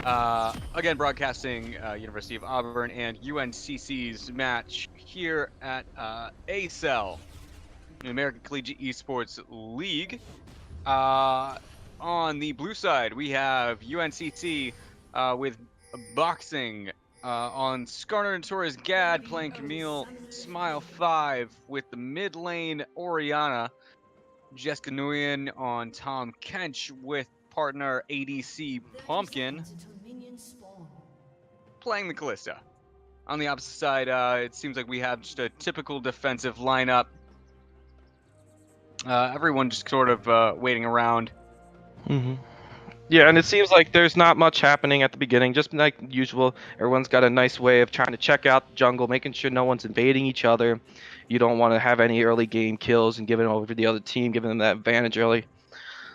Again, broadcasting University of Auburn and UNCC's match here at ACEL, the American Collegiate Esports League. On the blue side, we have UNCC with boxing on Skarner and Torres Gad playing Camille Smile 5 with the mid lane Oriana. Jessica Nguyen on Tom Kench with partner ADC Pumpkin playing the Callista. On the opposite side, it seems like we have just a typical defensive lineup. Everyone just sort of waiting around. Yeah, and it seems like there's not much happening at the beginning, just like usual. Everyone's got a nice way of trying to check out the jungle, making sure no one's invading each other. You don't want to have any early game kills and giving it over to the other team, giving them that advantage early.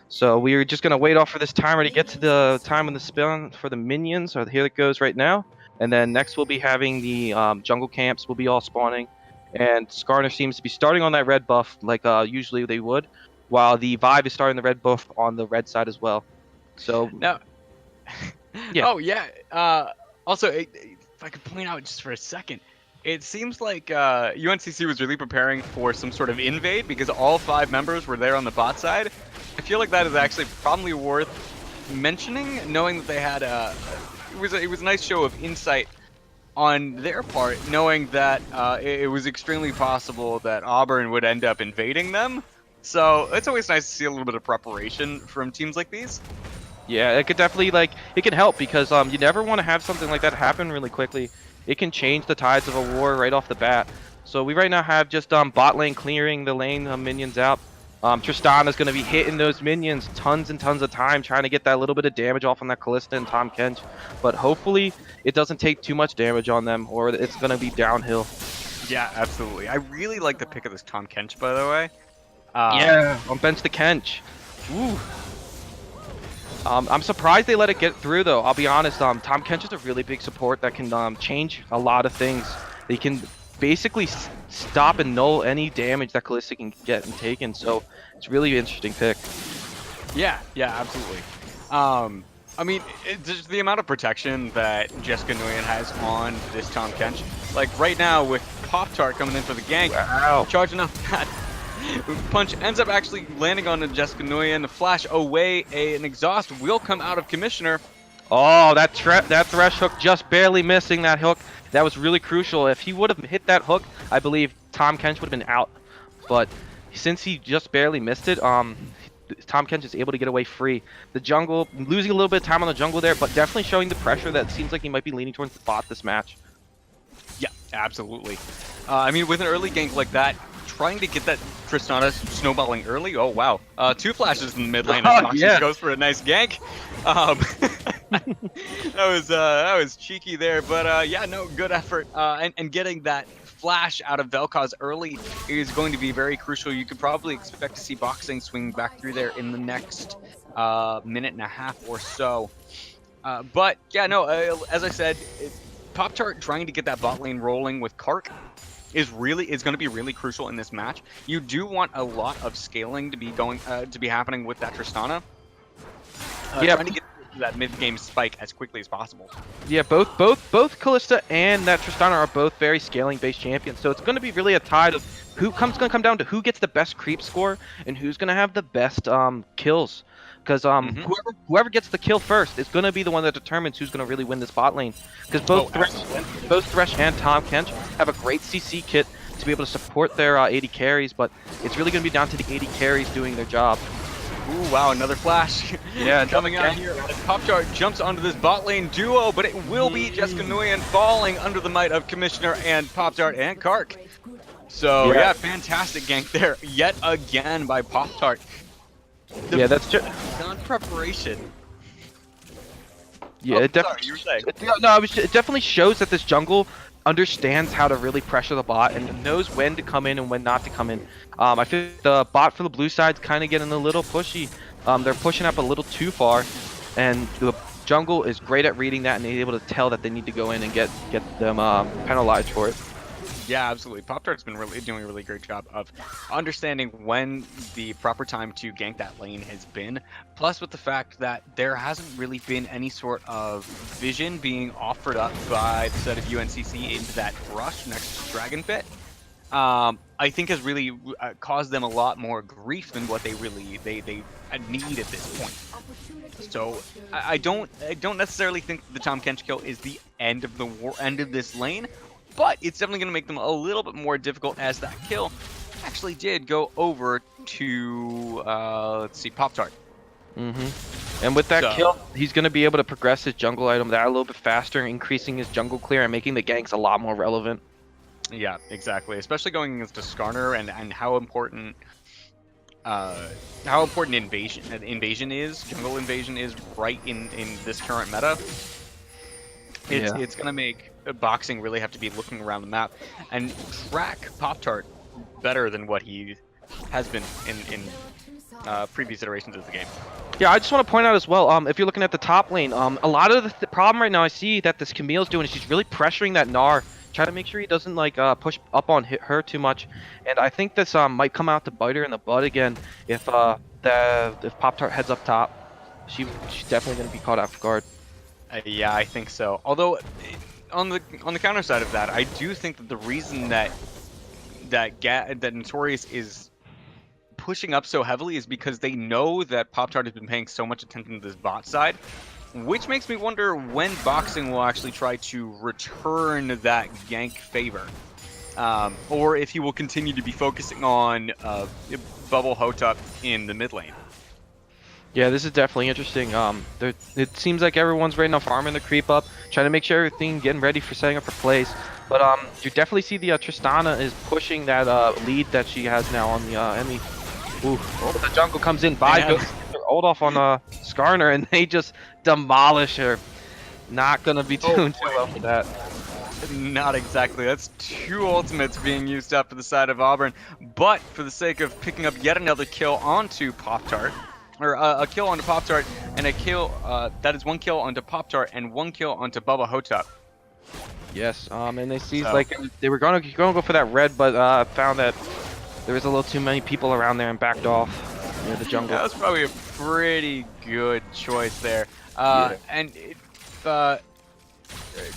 So we're just going to wait off for this timer to get to the time of the spin for the minions. So here it goes right now. And then next we'll be having the jungle camps will be all spawning. And Skarner seems to be starting on that red buff like usually they would, while the Vibe is starting the red buff on the red side as well. So now, yeah. Oh yeah. Also, if I could point out just for a second, it seems like UNCC was really preparing for some sort of invade because all 5 members were there on the bot side. I feel like that is actually probably worth mentioning, knowing that they had it was a nice show of insight on their part, knowing that it was extremely possible that Auburn would end up invading them. So it's always nice to see a little bit of preparation from teams like these. Yeah, it could definitely it can help because you never want to have something like that happen really quickly. It can change the tides of a war right off the bat. So we right now have just bot lane clearing the lane minions out. Tristana's going to be hitting those minions tons and tons of time, trying to get that little bit of damage off on that Callista and Tom Kench. But hopefully it doesn't take too much damage on them, or it's going to be downhill. Yeah, absolutely. I really like the pick of this Tom Kench, by the way. Yeah, on bench the Kench. Ooh. I'm surprised they let it get through, though. I'll be honest. Tom Kench is a really big support that can change a lot of things. They can basically stop and null any damage that Callista can get and taken. So it's really an interesting pick. Yeah, absolutely. I mean, just the amount of protection that Jessica Nguyen has on this Tom Kench. Like right now with Pop-Tart coming in for the gank, charging up that punch ends up actually landing on Jessica Nguyen. The flash away, an exhaust will come out of Commissioner. Oh, that Thresh hook just barely missing that hook. That was really crucial. If he would have hit that hook, I believe Tom Kench would have been out. But since he just barely missed it, Tom Kench is able to get away free. The jungle, losing a little bit of time on the jungle there, but definitely showing the pressure that seems like he might be leaning towards the bot this match. Yeah, absolutely. I mean, with an early gank like that, trying to get that Tristana snowballing early. Oh wow, 2 flashes in the mid lane. Yeah, goes for a nice gank. that was cheeky there, but yeah, no, good effort. And getting that flash out of Vel'Koz early is going to be very crucial. You could probably expect to see boxing swing back through there in the next minute and a half or so. But yeah, no, as I said, Pop-Tart trying to get that bot lane rolling with Kark is going to be really crucial in this match. You do want a lot of scaling to be happening with that Tristana. Trying to get that mid-game spike as quickly as possible. Yeah, both Callista and that Tristana are both very scaling-based champions, so it's going to be really a tide of going to come down to who gets the best creep score and who's going to have the best kills. Because whoever gets the kill first is going to be the one that determines who's going to really win this bot lane. Because both Thresh and Tom Kench have a great CC kit to be able to support their AD carries, but it's really going to be down to the AD carries doing their job. Ooh, wow, another flash. Yeah, coming out here. Pop-Tart jumps onto this bot lane duo, but it will be Jessica Nguyen falling under the might of Commissioner and Pop-Tart and Kark. So yeah, fantastic gank there yet again by Pop-Tart. Yeah, that's just non-preparation. Yeah, it definitely shows that this jungle understands how to really pressure the bot and knows when to come in and when not to come in. I feel the bot for the blue side's kind of getting a little pushy. They're pushing up a little too far, and the jungle is great at reading that and able to tell that they need to go in and get them penalized for it. Yeah, absolutely. Pop-Tart's been really doing a really great job of understanding when the proper time to gank that lane has been. Plus, with the fact that there hasn't really been any sort of vision being offered up by the set of UNCC into that brush next to Dragon Pit, I think has really caused them a lot more grief than what they really they need at this point. So I don't necessarily think the Tom Kench kill is the end of the end of this lane, but it's definitely going to make them a little bit more difficult as that kill actually did go over to let's see, Pop-Tart. And with that kill, he's going to be able to progress his jungle item that a little bit faster, increasing his jungle clear and making the ganks a lot more relevant. Yeah, exactly. Especially going against a Skarner and how important invasion is, jungle invasion is right in this current meta. It's gonna make boxing really have to be looking around the map and track Pop-Tart better than what he has been in previous iterations of the game. Yeah, I just want to point out as well, if you're looking at the top lane, a lot of the problem right now I see that this Camille's doing is she's really pressuring that Gnar, trying to make sure he doesn't like push up on her too much, and I think this might come out to bite her in the butt again if Pop-Tart heads up top. She's definitely going to be caught off guard. Yeah, I think so. Although on the counter side of that, I do think that the reason that Notorious is pushing up so heavily is because they know that Pop-Tart has been paying so much attention to this bot side, which makes me wonder when boxing will actually try to return that gank favor, or if he will continue to be focusing on Bubble Hotep in the mid lane. Yeah, this is definitely interesting. It seems like everyone's right now farming the creep up, trying to make sure everything getting ready for setting up for plays. But you definitely see the Tristana is pushing that lead that she has now on the Emmy. Ooh, the jungle comes in, goes ult off on Skarner, and they just demolish her. Not gonna be doing too well for that. Not exactly. That's 2 ultimates being used up for the side of Auburn, but for the sake of picking up yet another kill onto Pop-Tart, or a kill onto Pop-Tart, and a kill that is 1 kill onto Pop-Tart and 1 kill onto Bubba Hotep. Yes, and they see like they were gonna go for that red, but found that there was a little too many people around there and backed off near the jungle. That was probably a pretty good choice there. And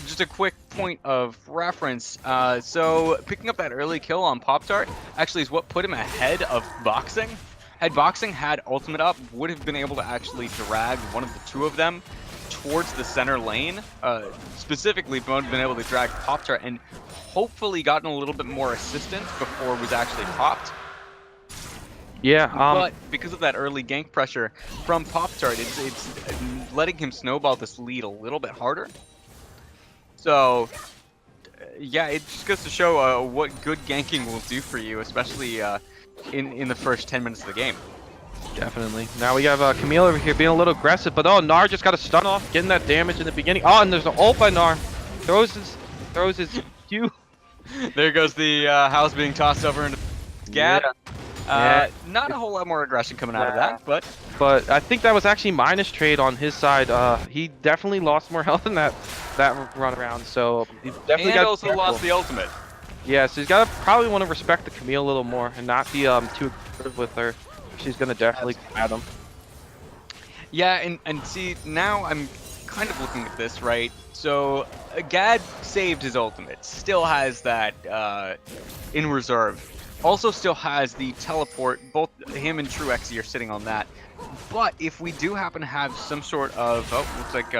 just a quick point of reference. So picking up that early kill on Pop-Tart actually is what put him ahead of Boxing. Had Boxing had ultimate up, would have been able to actually drag one of the 2 of them towards the center lane. Specifically, would have been able to drag Pop-Tart and hopefully gotten a little bit more assistance before it was actually popped. Yeah, but because of that early gank pressure from Pop-Tart, it's letting him snowball this lead a little bit harder. So, yeah, it just goes to show what good ganking will do for you, especially in the first 10 minutes of the game. Definitely. Now we have Camille over here being a little aggressive, but oh, Gnar just got a stun off, getting that damage in the beginning. Oh, and there's an ult by Gnar. Throws his Q. There goes the house being tossed over into Gad. Not a whole lot more aggression coming out of that, but I think that was actually minus trade on his side. He definitely lost more health in that run around, so he's definitely got also lost the ultimate. Yeah, so he's got to probably want to respect the Camille a little more and not be too aggressive with her. She's gonna definitely come at him. Yeah, and see, now I'm kind of looking at this, right? So Gad saved his ultimate, still has that in reserve. Also still has the teleport, both him and TrueXE are sitting on that. But if we do happen to have some sort of, looks like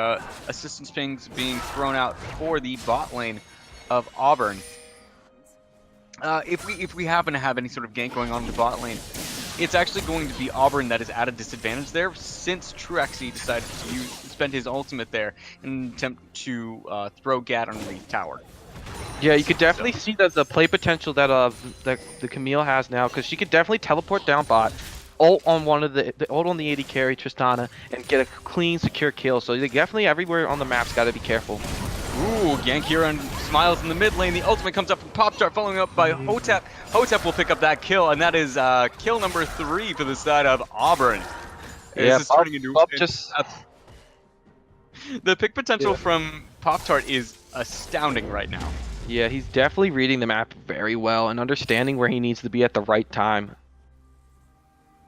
assistance pings being thrown out for the bot lane of Auburn. If we happen to have any sort of gank going on in the bot lane, it's actually going to be Auburn that is at a disadvantage there, since TrueXE decided to spend his ultimate there in an attempt to throw Gad on the tower. Yeah, you could definitely see the play potential that the Camille has now, because she could definitely teleport down bot, ult on ult on the AD carry Tristana, and get a clean, secure kill. So they definitely everywhere on the map's got to be careful. Ooh, gank here on Smiles in the mid lane. The ultimate comes up from Pop-Tart, following up by Hotep. Hotep will pick up that kill, and that is kill number 3 for the side of Auburn. Yeah, this is turning into the pick potential from Pop-Tart is astounding right now. Yeah, he's definitely reading the map very well and understanding where he needs to be at the right time.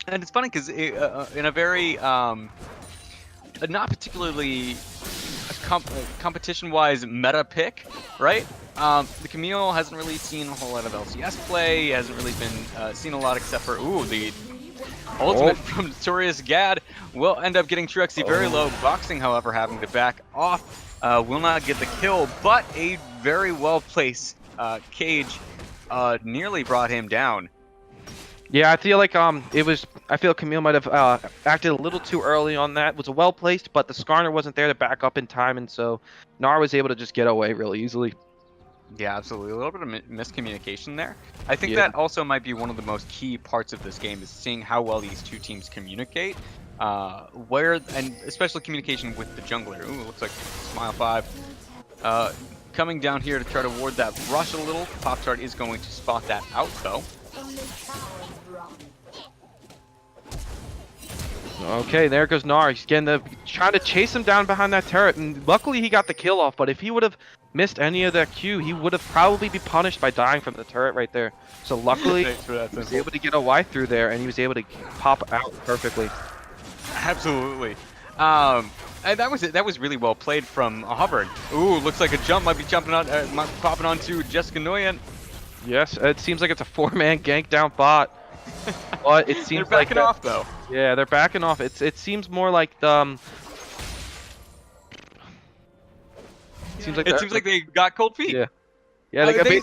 And it's funny because in a very not particularly competition-wise meta pick, right? The Camille hasn't really seen a whole lot of LCS play. Hasn't really been seen a lot except for the ultimate from Notorious Gad will end up getting Truexy very low. Boxing, however, having to back off, will not get the kill, but a very well-placed Cage nearly brought him down. Yeah, I feel like I feel Camille might have acted a little too early on that. It was well placed, but the Skarner wasn't there to back up in time, and so Gnar was able to just get away really easily. Yeah, absolutely. A little bit of miscommunication there. I think that also might be one of the most key parts of this game is seeing how well these two teams communicate. And especially communication with the jungler. Ooh, looks like Smile 5 coming down here to try to ward that rush a little. Pop-Tart is going to spot that out though. Okay, there goes Gnar. He's trying to chase him down behind that turret, and luckily he got the kill off. But if he would have missed any of that Q, he would have probably been punished by dying from the turret right there. So luckily, he was able to get a Y through there, and he was able to pop out perfectly. Absolutely. And that was really well played from Auburn. Ooh, looks like a jump might be popping onto Jessica Nguyen. Yes, it seems like it's a 4-man gank down bot. But it seems they're backing off though. Yeah, they're backing off. It seems more like the it seems like they got cold feet. Yeah. Yeah, they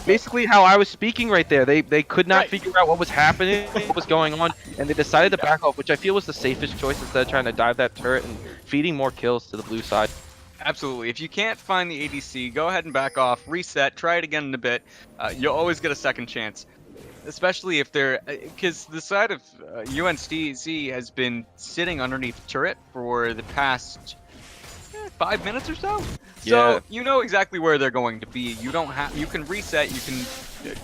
basically how I was speaking right there. They could not figure out what was happening, what was going on, and they decided to back off, which I feel was the safest choice instead of trying to dive that turret and feeding more kills to the blue side. Absolutely. If you can't find the ADC, go ahead and back off, reset, try it again in a bit. You'll always get a second chance. Especially if they're, because the side of UNCC has been sitting underneath the turret for the past 5 minutes or so. So you know exactly where they're going to be. You can reset, you can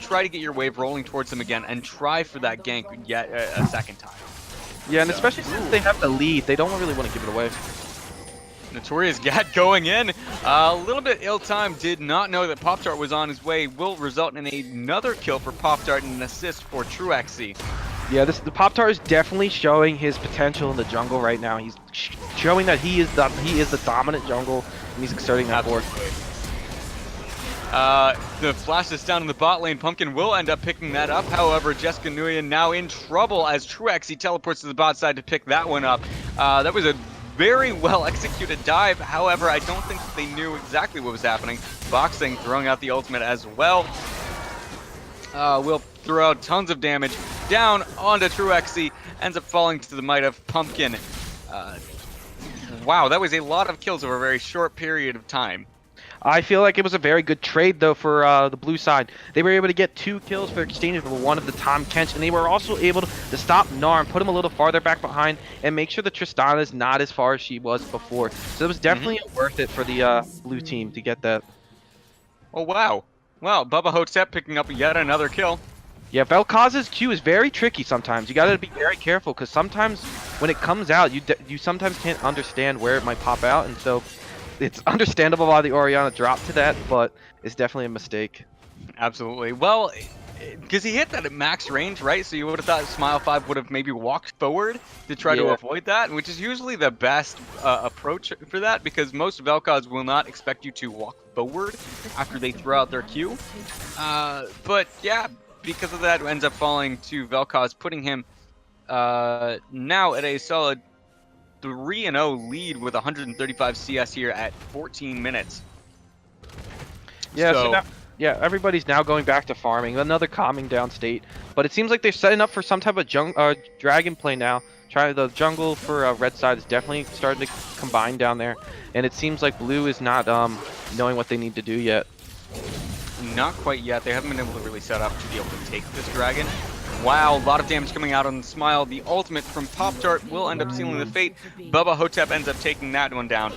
try to get your wave rolling towards them again and try for that gank yet a second time. Yeah, and especially since they have the lead, they don't really want to give it away. Notorious Gad going in. A little bit ill-timed. Did not know that Pop-Tart was on his way. Will result in another kill for Pop-Tart and an assist for Truexy. Yeah, the Pop-Tart is definitely showing his potential in the jungle right now. He's showing that he is the dominant jungle, and he's exerting that force. The flash is down in the bot lane. Pumpkin will end up picking that up. However, Jessica Nguyen now in trouble as Truexy teleports to the bot side to pick that one up. That was a very well executed dive. However, I don't think they knew exactly what was happening. Boxing throwing out the ultimate as well. Will throw out tons of damage down onto Truexy. Ends up falling to the might of Pumpkin. Wow, that was a lot of kills over a very short period of time. I feel like it was a very good trade, though, for the blue side. They were able to get 2 kills for exchange for one of the Tom Kench, and they were also able to stop Gnar and put him a little farther back behind and make sure that Tristana is not as far as she was before. So it was definitely worth it for the blue team to get that. Oh, wow. Wow, Bubba Hotep picking up yet another kill. Yeah, Vel'Koz's Q is very tricky sometimes. You got to be very careful, because sometimes when it comes out, you sometimes can't understand where it might pop out, and so it's understandable why the Orianna dropped to that, but it's definitely a mistake. Absolutely. Well, because he hit that at max range, right? So you would have thought Smile 5 would have maybe walked forward to try to avoid that, which is usually the best approach for that, because most Vel'Koz will not expect you to walk forward after they throw out their Q. But yeah, because of that, it ends up falling to Vel'Koz, putting him now at a solid 3-0 lead with 135 CS here at 14 minutes. Yeah, so now, everybody's now going back to farming. Another calming down state. But it seems like they're setting up for some type of dragon play now. The jungle for red side is definitely starting to combine down there. And it seems like blue is not knowing what they need to do yet. Not quite yet. They haven't been able to really set up to be able to take this dragon. Wow, a lot of damage coming out on the Smile. The ultimate from Pop-Tart will end up sealing the fate. Bubba Hotep ends up taking that one down.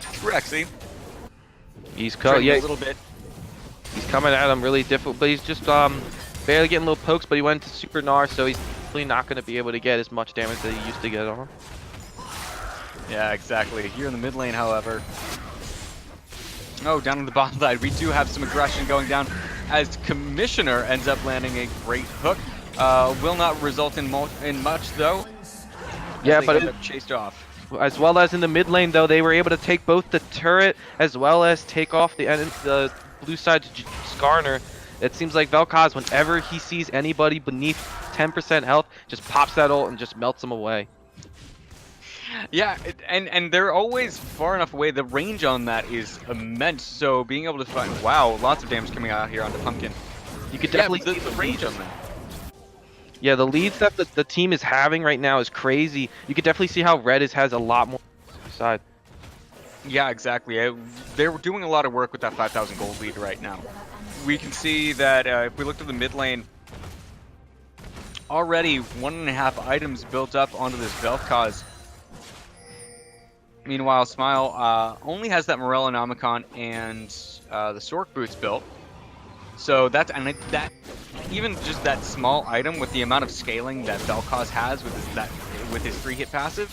Truexy. He's a little bit. He's coming at him really difficult, but he's just barely getting little pokes, but he went to Super Gnar, so he's really not going to be able to get as much damage that he used to get on him. Yeah, exactly. Here in the mid lane, however, Oh, down on the bottom side, we do have some aggression going down as Commissioner ends up landing a great hook. Will not result in much though. Yeah, but end up chased off. As well as in the mid lane, though, they were able to take both the turret as well as take off the blue side's Skarner. It seems like Vel'Koz, whenever he sees anybody beneath 10% health, just pops that ult and just melts them away. Yeah, and they're always far enough away. The range on that is immense. So being able to find, wow, lots of damage coming out here onto Pumpkin. You could definitely see the range on that. Yeah, the leads that the team is having right now is crazy. You could definitely see how Red has a lot more side. Yeah, exactly. They're doing a lot of work with that 5,000 gold lead right now. We can see that if we look at the mid lane, already 1.5 items built up onto this Vel'Koz. Meanwhile, Smile only has that Morellonomicon and the Sork boots built. So that's that even just that small item with the amount of scaling that Vel'Koz has with his 3-hit passive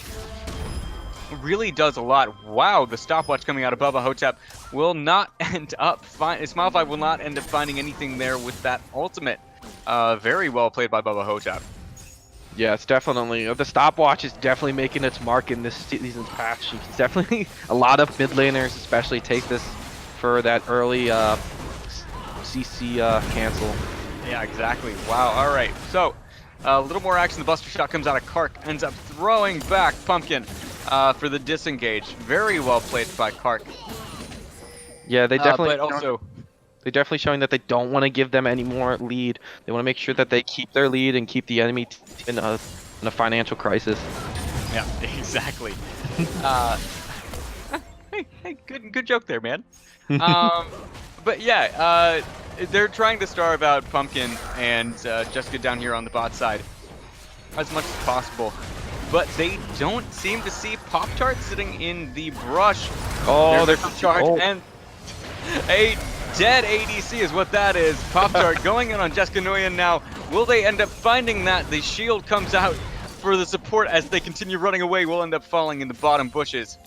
really does a lot. Wow, the stopwatch coming out of Bubba Hotep will not end up Smile 5 will not end up finding anything there with that ultimate. Very well played by Bubba Hotep. Yeah, it's definitely the stopwatch is definitely making its mark in this season's patch. You can definitely a lot of mid laners especially take this for that early CC cancel. Yeah, exactly. Wow. All right. So a little more action. The Buster Shot comes out of Kark, ends up throwing back Pumpkin for the disengage. Very well played by Kark. Yeah, they definitely. But also, they're definitely showing that they don't want to give them any more lead. They want to make sure that they keep their lead and keep the enemy in a financial crisis. Yeah, exactly. Hey, good joke there, man. But yeah, they're trying to starve out Pumpkin and Jessica down here on the bot side as much as possible. But they don't seem to see Pop-Tart sitting in the brush. Oh, they're charged and a dead ADC is what that is. Pop-Tart going in on Jessica Nguyen now. Will they end up finding that? The shield comes out for the support as they continue running away. Will end up falling in the bottom bushes.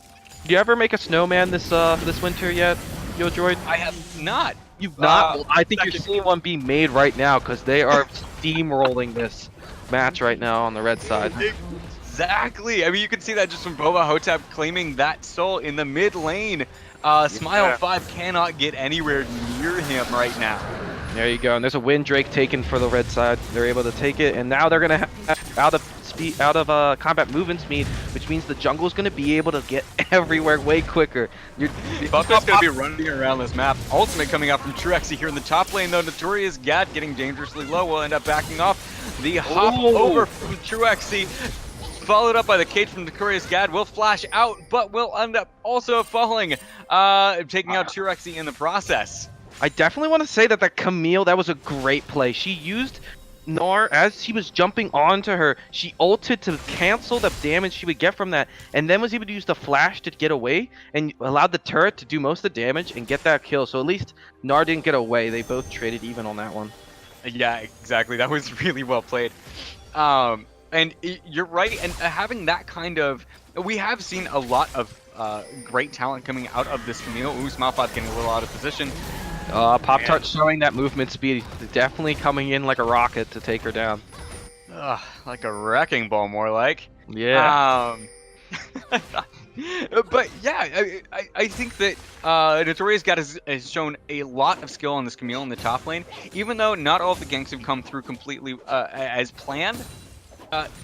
Do you ever make a snowman this winter yet, Yo Droid? I have not. You've not? Well, I think you're seeing one being made right now because they are steamrolling this match right now on the red side. Exactly. I mean, you can see that just from Boba Hotep claiming that soul in the mid lane. Smile 5 cannot get anywhere near him right now. There you go. And there's a Wind Drake taken for the red side. They're able to take it, and now they're gonna have out of combat movement speed, which means the jungle is gonna be able to get everywhere way quicker. Buffett's gonna be running around this map. Ultimate coming out from Truexy here in the top lane, though. Notorious Gad getting dangerously low will end up backing off. The hop over from Truexy, followed up by the cage from Notorious Gad, will flash out, but will end up also falling, taking out Truexy in the process. I definitely want to say that Camille, that was a great play. She used Gnar as he was jumping onto her. She ulted to cancel the damage she would get from that, and then was able to use the flash to get away and allowed the turret to do most of the damage and get that kill. So at least Gnar didn't get away. They both traded even on that one. Yeah, exactly. That was really well played. And you're right, and having that kind of... We have seen a lot of great talent coming out of this Camille. Ooh, Smile 5 getting a little out of position. Pop-Tart showing that movement speed. Definitely coming in like a rocket to take her down. Like a wrecking ball, more like. Yeah. But yeah, I think that Notorious God has shown a lot of skill on this Camille in the top lane, even though not all of the ganks have come through completely as planned.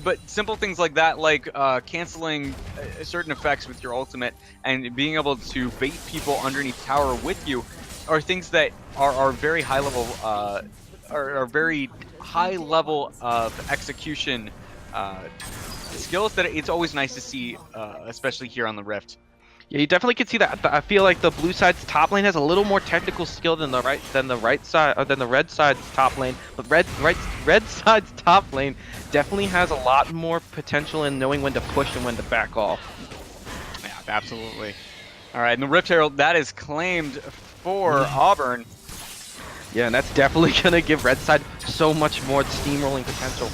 But simple things like that, like canceling certain effects with your ultimate and being able to bait people underneath tower with you, are things that are very high level, are very high level of execution skills that it's always nice to see, especially here on the Rift. Yeah, you definitely can see that. I feel like the blue side's top lane has a little more technical skill than the red side's top lane. But red side's top lane definitely has a lot more potential in knowing when to push and when to back off. Yeah, absolutely. All right, and the Rift Herald that is claimed for Auburn. Yeah, and that's definitely gonna give red side so much more steamrolling potential.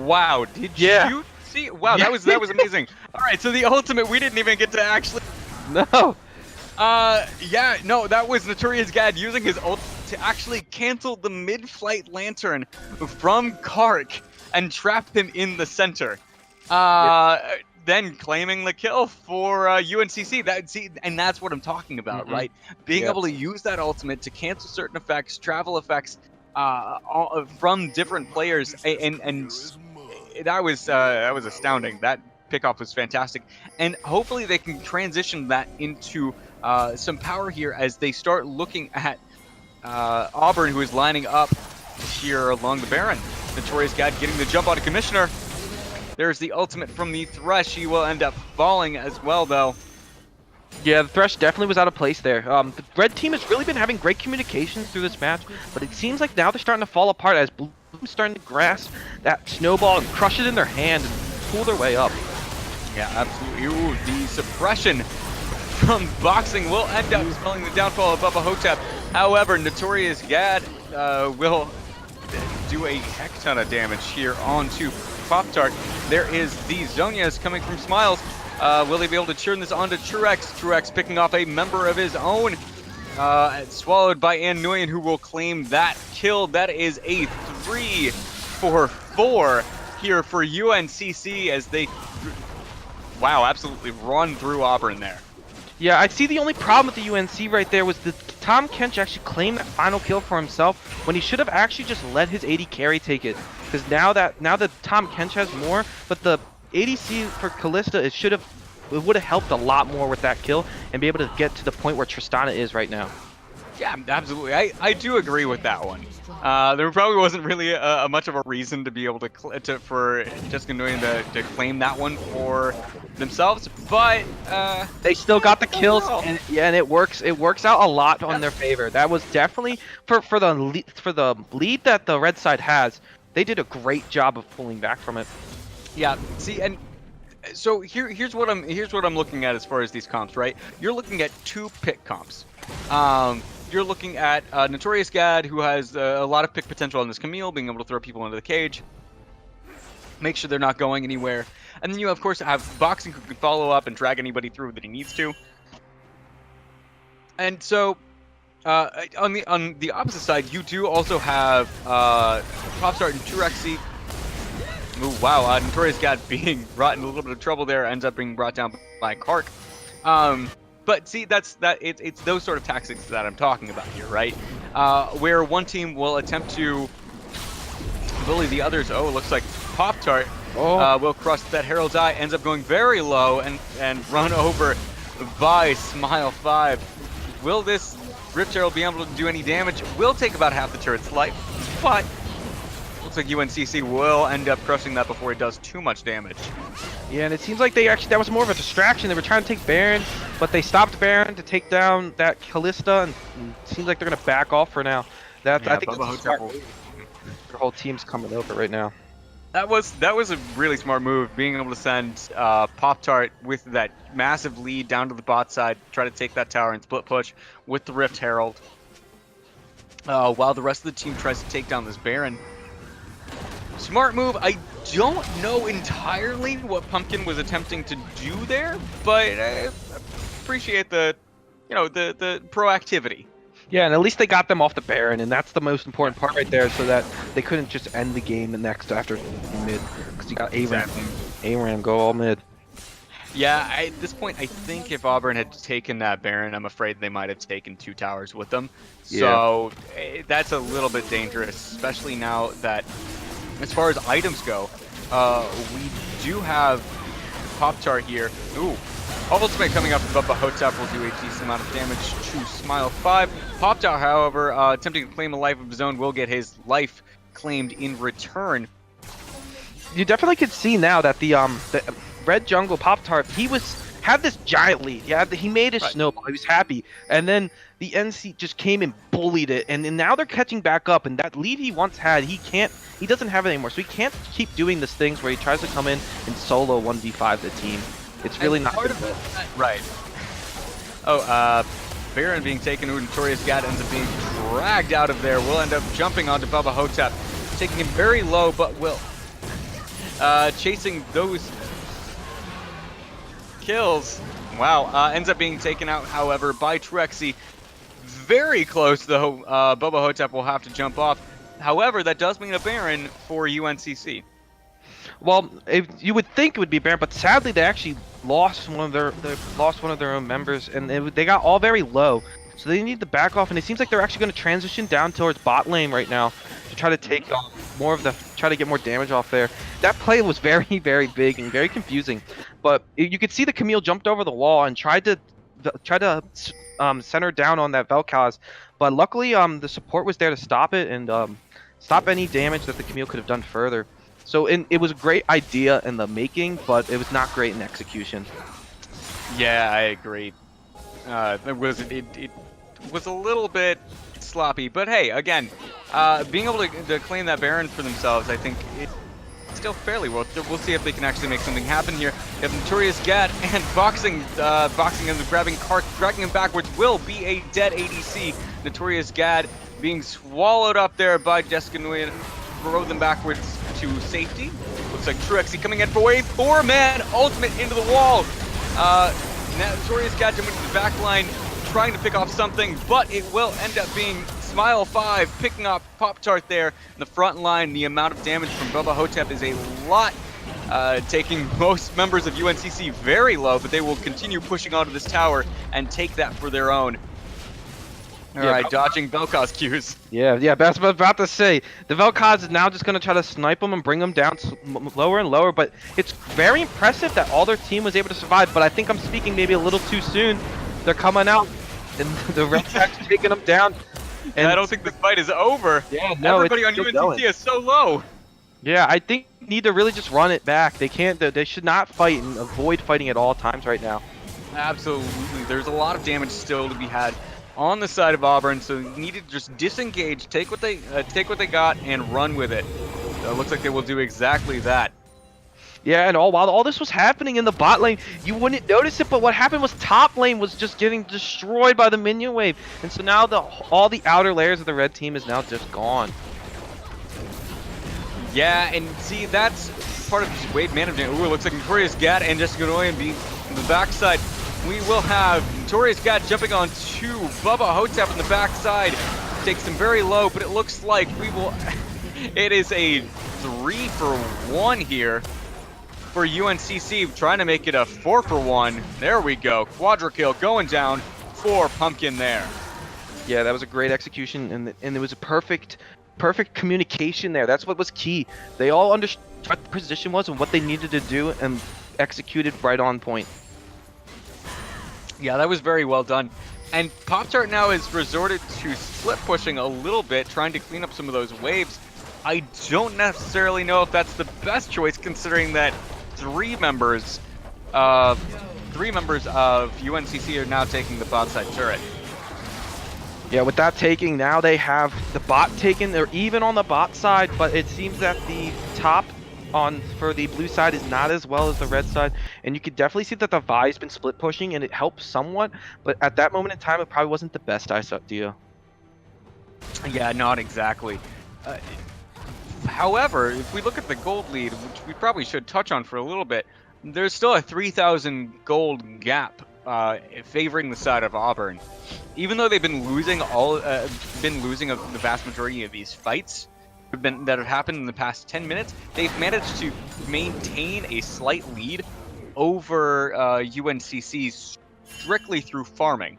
Wow, did you see? Wow, that was amazing. All right, so the ultimate we didn't even get to actually. No. Yeah, no, that was Notorious Gad using his ult to actually cancel the mid-flight lantern from Kark and trap him in the center. Then claiming the kill for UNCC. And that's what I'm talking about, right? Being able to use that ultimate to cancel certain effects, travel effects, from different players, and that was astounding. That pickoff was fantastic, and hopefully they can transition that into some power here as they start looking at Auburn, who is lining up here along the Baron. Notorious Gad getting the jump on a Commissioner. There's the ultimate from the Thresh. He will end up falling as well, though. Yeah, the Thresh definitely was out of place there. The red team has really been having great communication through this match, but it seems like now they're starting to fall apart as Blue's starting to grasp that snowball and crush it in their hand and pull their way up. Yeah, absolutely. Ooh, the suppression from Boxing will end up spelling the downfall of Bubba Hotep. However, Notorious Gad will do a heck ton of damage here onto Pop-Tart. There is the Zonias coming from Smiles. Will he be able to turn this onto Truex? Truex picking off a member of his own. Swallowed by An Nguyen, who will claim that kill. That is a 3 for 4 here for UNCC as they, wow, absolutely run through Auburn there. Yeah, I see the only problem with the UNC right there was that Tom Kench actually claimed that final kill for himself when he should have actually just let his AD carry take it. Because now that Tom Kench has more, but the ADC for Kalista, it would have helped a lot more with that kill and be able to get to the point where Tristana is right now. Yeah, absolutely. I do agree with that one. There probably wasn't really much of a reason to be able for Jessica Nguyen to claim that one for themselves, but they still got the kills, and it works out a lot on their favor. That was definitely for the lead that the red side has. They did a great job of pulling back from it. Yeah. See, and so here's what I'm looking at as far as these comps, right? You're looking at 2 pick comps. You're looking at Notorious Gad, who has a lot of pick potential on this Camille, being able to throw people into the cage, make sure they're not going anywhere. And then you, of course, have Boxing, who can follow up and drag anybody through that he needs to. And so, on the opposite side, you do also have Popstart and Turexi. Ooh, wow, Notorious Gad being brought in a little bit of trouble there, ends up being brought down by Kark. But see, it's those sort of tactics that I'm talking about here, right? Where one team will attempt to bully the others. Oh, it looks like Pop-Tart will crush that Herald's Eye, ends up going very low and run over by Smile 5. Will this Rift Herald be able to do any damage? Will take about half the turret's life, but looks like UNCC will end up crushing that before it does too much damage. Yeah, and it seems like that was more of a distraction. They were trying to take Baron, but they stopped Baron to take down that Kalista, and it seems like they're going to back off for now. I think that's a smart move. Their whole team's coming over right now. That was a really smart move, being able to send Pop-Tart with that massive lead down to the bot side, try to take that tower and split push with the Rift Herald, while the rest of the team tries to take down this Baron. Smart move. I don't know entirely what Pumpkin was attempting to do there, but I appreciate the proactivity. Yeah, and at least they got them off the Baron, and that's the most important part right there, so that they couldn't just end the game the next after mid, because you got ARAM go all mid. Yeah, at this point, I think if Auburn had taken that Baron, I'm afraid they might have taken 2 towers with them. Yeah. So that's a little bit dangerous, especially now that, as far as items go, we do have Pop-Tart here. Ooh, ultimate coming up from Bubba Hotep will do a decent amount of damage to Smile 5. Pop-Tart, however, attempting to claim a life of his own, will get his life claimed in return. You definitely could see now that the red jungle Pop-Tart, had this giant lead. Yeah, he made his snowball. He was happy, and then the NC just came and bullied it, and now they're catching back up. And that lead he once had, he doesn't have it anymore. So he can't keep doing these things where he tries to come in and solo 1v5 the team. It's really not good. Right. Oh, Baron being taken, Notorious Gad ends up being dragged out of there. Will end up jumping onto Bubba Hotep, taking him very low, but will chasing those kills. Wow, ends up being taken out, however, by Truexy. Very close, though. Bubba Hotep will have to jump off. However, that does mean a Baron for UNCC. Well, you would think it would be Baron, but sadly they actually lost one of their own members, and they got all very low. So they need to back off, and it seems like they're actually going to transition down towards bot lane right now to try to take try to get more damage off there. That play was very, very big and very confusing, but you could see the Camille jumped over the wall and tried to center down on that Vel'Koz, but luckily the support was there to stop it and stop any damage that the Camille could have done further. So it was a great idea in the making, but it was not great in execution. Yeah, I agree. It was a little bit sloppy, but hey, again, being able to claim that Baron for themselves, I think it's still fairly well. We'll see if they can actually make something happen here. They have Notorious Gad and boxing him, grabbing Karth, dragging him backwards. Will be a dead ADC. Notorious Gad being swallowed up there by Jessica Nguyen, throw them backwards to safety. Looks like Truexy coming in for a 4-man ultimate into the wall. Notorious Gad jumping to the back line, trying to pick off something, but it will end up being Smile 5 picking up Pop-Tart there in the front line. The amount of damage from Bubba Hotep is a lot, taking most members of UNCC very low, but they will continue pushing onto this tower and take that for their own. All right, dodging Vel'Koz cues. Yeah, that's what I was about to say. The Vel'Koz is now just going to try to snipe them and bring them down lower and lower, but it's very impressive that all their team was able to survive, but I think I'm speaking maybe a little too soon. They're coming out, and the Red Sox taking them down. And I don't think the fight is over. Yeah, no, everybody on UNCC is so low. Yeah, I think they need to really just run it back. They can't. They should not fight and avoid fighting at all times right now. Absolutely. There's a lot of damage still to be had on the side of Auburn, so you need to just disengage, take what they got, and run with it. It looks like they will do exactly that. Yeah, and while all this was happening in the bot lane, you wouldn't notice it, but what happened was top lane was just getting destroyed by the minion wave, and so now all the outer layers of the red team is now just gone. Yeah, and see, that's part of this wave management. Ooh, it looks like Notorious Gad and Jessica Nguyen being on the backside. We will have Notorious Gad jumping on to Bubba Hotep on the backside. Takes him very low, but it looks like we will... It is a 3-for-1 here for UNCC, trying to make it a 4-for-1. There we go. Quadra kill going down for Pumpkin there. Yeah, that was a great execution, and it was a perfect communication there. That's what was key. They all understood what the position was and what they needed to do, and executed right on point. Yeah, that was very well done. And Pop-Tart now has resorted to split pushing a little bit, trying to clean up some of those waves. I don't necessarily know if that's the best choice, considering that three members of UNCC are now taking the bot side turret. Yeah, with that taking, now they have the bot taken. They're even on the bot side, but it seems that the top for the blue side is not as well as the red side, and you could definitely see that the Vi's been split pushing, and it helps somewhat, but at that moment in time, it probably wasn't the best idea. Yeah, not exactly. However, if we look at the gold lead, which we probably should touch on for a little bit, there's still a 3,000 gold gap favoring the side of Auburn. Even though they've been losing the vast majority of these fights that have happened in the past 10 minutes, they've managed to maintain a slight lead over UNCC strictly through farming.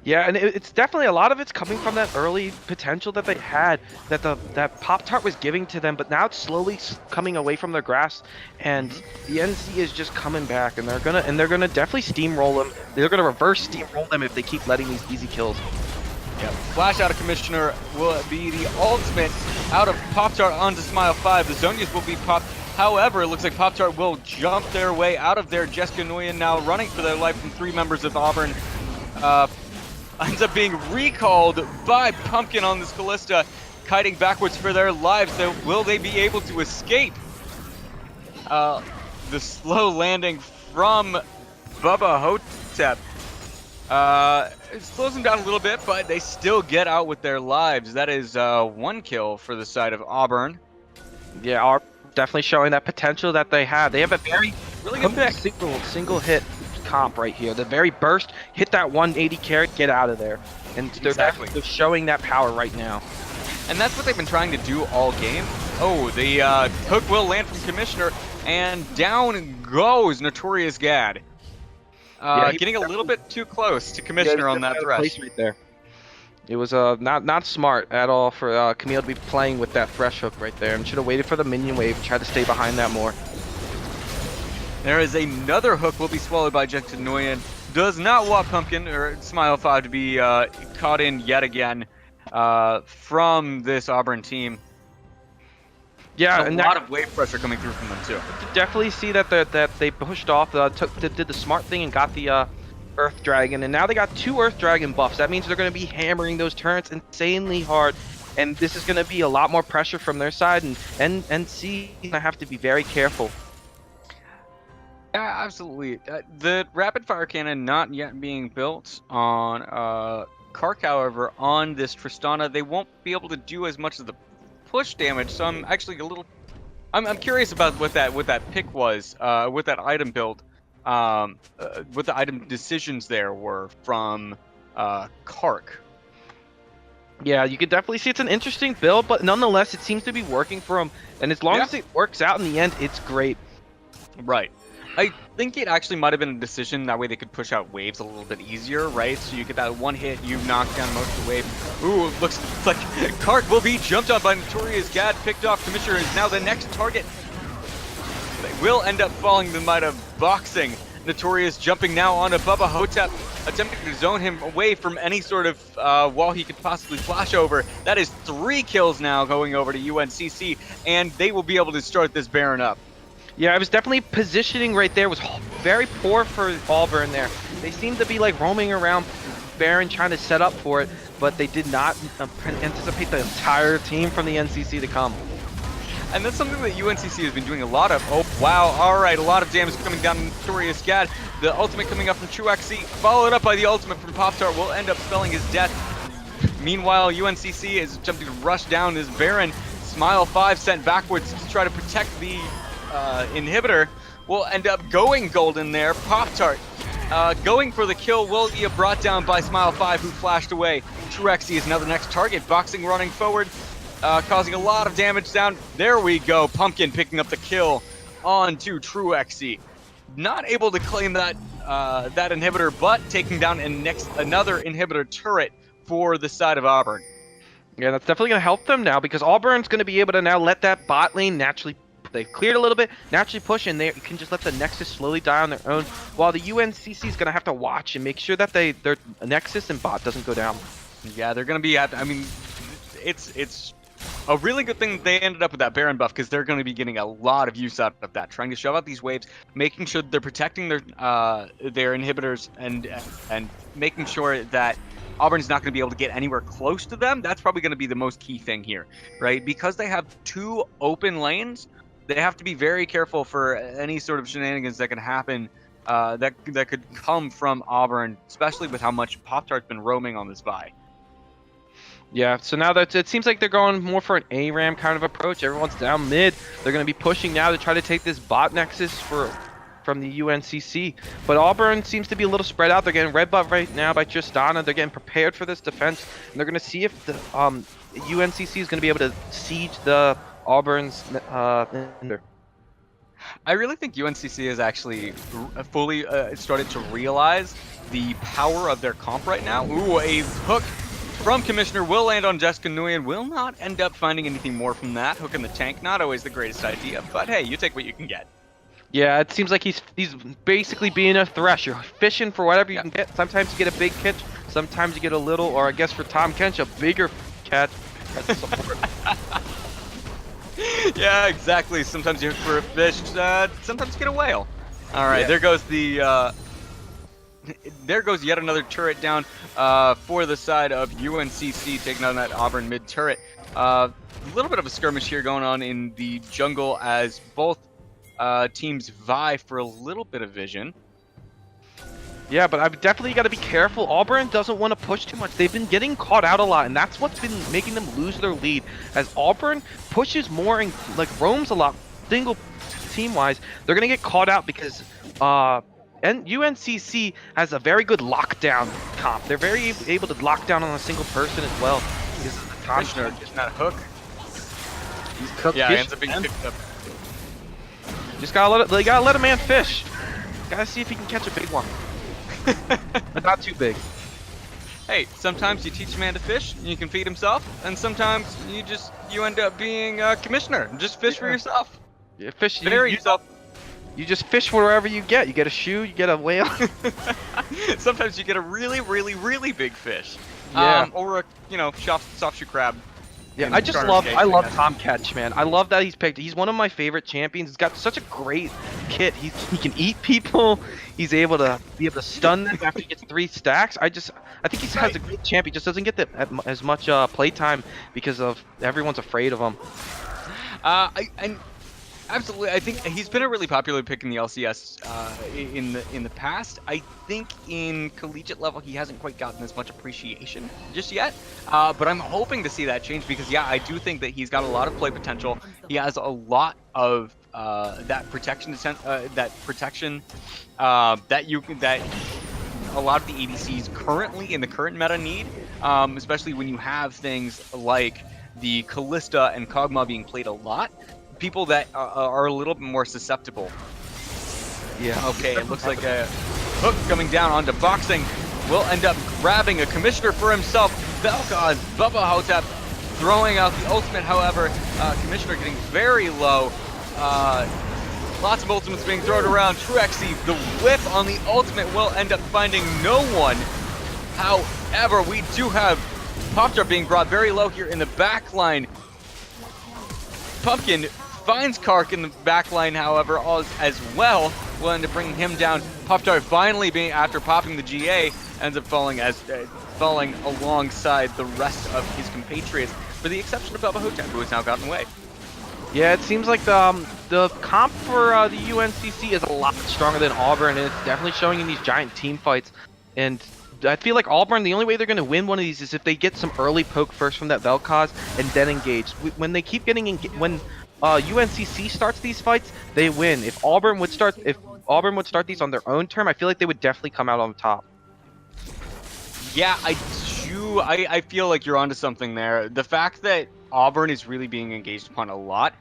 Yeah, and it's definitely, a lot of it's coming from that early potential that they had, that Pop-Tart was giving to them, but now it's slowly coming away from their grasp, and the NC is just coming back, and they're gonna definitely steamroll them. They're gonna reverse steamroll them if they keep letting these easy kills. Yep. Flash out of Commissioner will be the ultimate out of Pop-Tart onto Smile 5. The Zonias will be popped. However, it looks like Pop-Tart will jump their way out of there. Jessica Nguyen now running for their life from three members of Auburn. Ends up being recalled by Pumpkin on this Callista, kiting backwards for their lives. So will they be able to escape? The slow landing from Bubba Hotep. It slows them down a little bit, but they still get out with their lives. That is one kill for the side of Auburn. Yeah, Auburn definitely showing that potential that they have. They have a really good pick. single hit comp right here. The very burst, hit that 180 carrot, get out of there. And they're showing that power right now. And that's what they've been trying to do all game. Oh, the hook will land from Commissioner, and down goes Notorious Gad. Getting a little bit too close to Commissioner on that thresh. Right there. It was not smart at all for Camille to be playing with that thresh hook right there, and should have waited for the minion wave, tried to stay behind that more. There is another hook will be swallowed by Jackson Nguyen. Does not want Pumpkin or Smile 5 to be caught in yet again from this Auburn team. Yeah, and a lot of wave pressure coming through from them too. You can definitely see that they pushed off, did the smart thing and got the Earth Dragon, and now they got 2 Earth Dragon buffs. That means they're going to be hammering those turrets insanely hard, and this is going to be a lot more pressure from their side, and NC is going to have to be very careful. Yeah, absolutely. The rapid fire cannon not yet being built on Kark, however, on this Tristana, they won't be able to do as much of the push damage. So I'm actually a little, I'm curious about what that pick was, what that item build, what the item decisions there were from Kark. Yeah, you could definitely see it's an interesting build, but nonetheless, it seems to be working for him. And as long as it works out in the end, it's great. Right. I think it actually might have been a decision, that way they could push out waves a little bit easier, right? So you get that one hit, you knock down most of the wave. Ooh, it looks like Kark will be jumped on by Notorious Gad, picked off. Commissioner is now the next target. They will end up falling the might of boxing. Notorious jumping now onto Bubba Hotep, attempting to zone him away from any sort of wall he could possibly flash over. That is 3 kills now going over to UNCC, and they will be able to start this Baron up. Yeah, it was definitely positioning right there was very poor for Auburn there. They seemed to be like roaming around Baron trying to set up for it, but they did not anticipate the entire team from the NCC to come. And that's something that UNCC has been doing a lot of. Oh, wow. All right, a lot of damage coming down on Notorious Gad. The ultimate coming up from TrueXC, followed up by the ultimate from Pop-Tart, will end up spelling his death. Meanwhile, UNCC is attempting to rush down this Baron. Smile 5 sent backwards to try to protect the inhibitor, will end up going golden there. Pop-Tart going for the kill will be brought down by Smile 5, who flashed away. TrueXC is now the next target. Boxing running forward, causing a lot of damage down. There we go. Pumpkin picking up the kill onto TrueXC. Not able to claim that that inhibitor, but taking down another inhibitor turret for the side of Auburn. Yeah, that's definitely going to help them now, because Auburn's going to be able to now let that bot lane naturally, they've cleared a little bit, naturally push, and they can just let the Nexus slowly die on their own, while the UNCC is going to have to watch and make sure that their Nexus and bot doesn't go down. Yeah, they're going to be at, I mean, it's a really good thing that they ended up with that Baron buff, because they're going to be getting a lot of use out of that, trying to shove out these waves, making sure that they're protecting their inhibitors, and making sure that Auburn's not going to be able to get anywhere close to them. That's probably going to be the most key thing here, right? Because they have 2 open lanes, they have to be very careful for any sort of shenanigans that can happen, that could come from Auburn, especially with how much Pop-Tart's been roaming on this bye. Yeah, so now that it seems like they're going more for an ARAM kind of approach. Everyone's down mid. They're going to be pushing now to try to take this bot Nexus from the UNCC. But Auburn seems to be a little spread out. They're getting red buff right now by Tristana. They're getting prepared for this defense. And they're going to see if the UNCC is going to be able to siege the Auburn's I really think UNCC has actually fully started to realize the power of their comp right now. Ooh, a hook from Commissioner will land on Jessica Nguyen. Will not end up finding anything more from that. Hook in the tank, not always the greatest idea, but hey, you take what you can get. Yeah, it seems like he's basically being a thresher, fishing for whatever you can get. Sometimes you get a big catch, sometimes you get a little, or I guess for Tom Kench, a bigger catch as a support. Yeah, exactly. Sometimes you look for a fish, sometimes you get a whale. All right, there goes the there goes yet another turret down for the side of UNCC, taking on that Auburn mid turret. A little bit of a skirmish here going on in the jungle as both teams vie for a little bit of vision. Yeah, but I've definitely got to be careful. Auburn doesn't want to push too much. They've been getting caught out a lot, and that's what's been making them lose their lead. As Auburn pushes more and like roams a lot, single team-wise, they're gonna get caught out because and UNCC has a very good lockdown comp. They're very able to lock down on a single person as well. Because of the time. Commissioner getting that hook. He's cooked Yeah, fish, ends up being man. picked up. Just gotta let a man fish. Gotta see if he can catch a big one, but not too big. Hey, sometimes you teach a man to fish and you can feed himself, and sometimes you end up being a commissioner. Just fish for yourself. Yeah, fish. Vary yourself. You just fish wherever you get. You get a shoe, you get a whale. Sometimes you get a really, really, really big fish. Yeah. Or a soft shoe crab. Yeah, in I just starter love case, I love guess. Tom Catch, man. I love that he's picked. He's one of my favorite champions. He's got such a great kit. He can eat people. He's able to stun them after he gets 3 stacks. I think he has a great champ. He just doesn't get as much play time because of everyone's afraid of him. Absolutely, I think he's been a really popular pick in the LCS in the past. I think in collegiate level he hasn't quite gotten as much appreciation just yet, but I'm hoping to see that change because yeah, I do think that he's got a lot of play potential. He has a lot of that protection that a lot of the ADCs currently in the current meta need, especially when you have things like the Callista and Kog'Maw being played a lot. People that are a little bit more susceptible. Yeah. Okay, it looks like a hook coming down onto boxing will end up grabbing a commissioner for himself. Vel'Koz, Bubba Hotep throwing out the ultimate, however, commissioner getting very low. Lots of ultimates being thrown around. Truexy, the whip on the ultimate will end up finding no one. However, we do have Popjar being brought very low here in the back line. Pumpkin finds Kark in the back line, however, as well. Will end up bringing him down. Popjar finally being, after popping the GA, ends up falling alongside the rest of his compatriots, with the exception of Bubba Hotep, who has now gotten away. Yeah, it seems like the comp for the UNCC is a lot stronger than Auburn, and it's definitely showing in these giant team fights. And I feel like Auburn, the only way they're going to win one of these is if they get some early poke first from that Vel'Koz and then engage. When they keep getting when UNCC starts these fights, they win. If Auburn would start these on their own term, I feel like they would definitely come out on top. Yeah, I feel like you're onto something there. The fact that Auburn is really being engaged upon a lot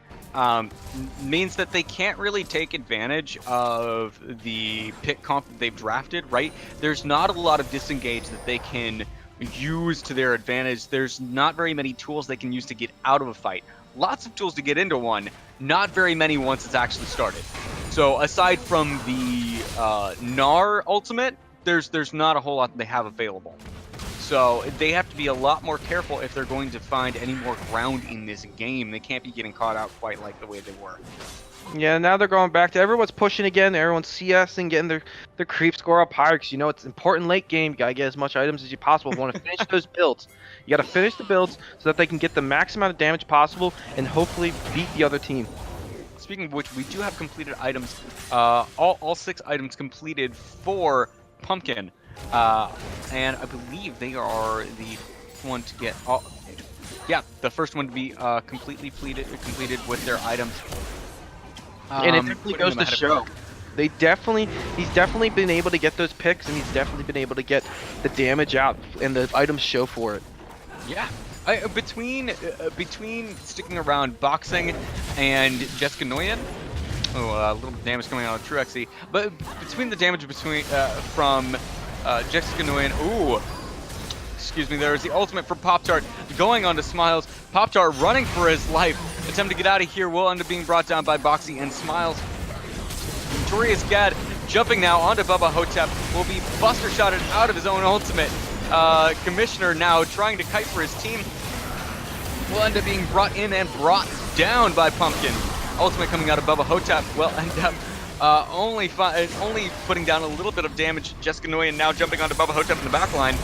means that they can't really take advantage of the pick comp that they've drafted, right? There's not a lot of disengage that they can use to their advantage. There's not very many tools they can use to get out of a fight. Lots of tools to get into one, not very many once it's actually started. So aside from the Gnar ultimate, there's not a whole lot that they have available. So they have to be a lot more careful if they're going to find any more ground in this game. They can't be getting caught out quite like the way they were. Yeah, now they're going back to everyone's pushing again. Everyone's CSing, getting their creep score up higher, because you know it's important late game. You gotta get as much items as you possible. You want to finish those builds. You gotta finish the builds so that they can get the max amount of damage possible and hopefully beat the other team. Speaking of which, we do have completed items. All 6 items completed for Pumpkin. And I believe they are the one to get. Yeah, the first one to be completely completed with their items. And it definitely goes to show. He's definitely been able to get those picks, and he's definitely been able to get the damage out, and the items show for it. Yeah. Between sticking around boxing and Jessica Nguyen, a little damage coming out of Truexy, but between the damage from Jessica Nguyen, excuse me, there's the ultimate for Popjar going on to Smiles. Popjar running for his life, attempt to get out of here, will end up being brought down by Boxy and Smiles. Notorious Gad jumping now onto Bubba Hotep, will be buster shotted out of his own ultimate. Commissioner now trying to kite for his team, will end up being brought in and brought down by Pumpkin. Ultimate coming out of Bubba Hotep will end up only putting down a little bit of damage. Jessica Nguyen now jumping onto Bubba Hotep in the back line.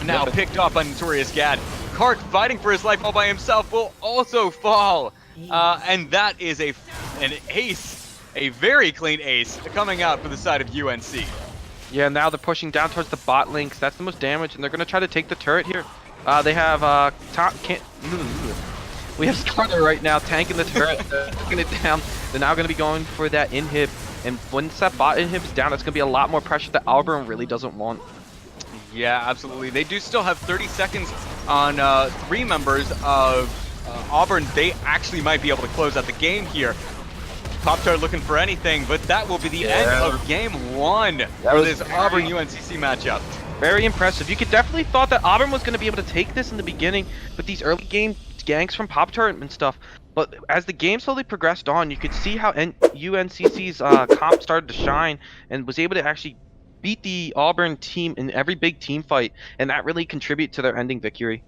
Now picked off by Notorious Gad. Kark fighting for his life all by himself will also fall. And that is an ace, a very clean ace coming out for the side of UNC. Yeah, now they're pushing down towards the bot links. That's the most damage, and they're going to try to take the turret here. They have we have Skarner right now tanking the turret, taking it down. They're now going to be going for that inhib And once that bot inhib's down, it's going to be a lot more pressure that Auburn really doesn't want. Yeah, absolutely. They do still have 30 seconds on 3 members of Auburn. They actually might be able to close out the game here. Pop-Tart looking for anything, but that will be the end of game 1 for this Auburn UNCC matchup. Very impressive. You could definitely thought that Auburn was going to be able to take this in the beginning with these early game ganks from Pop-Tart and stuff. But as the game slowly progressed on, you could see how UNCC's comp started to shine and was able to actually beat the Auburn team in every big team fight, and that really contributed to their ending victory.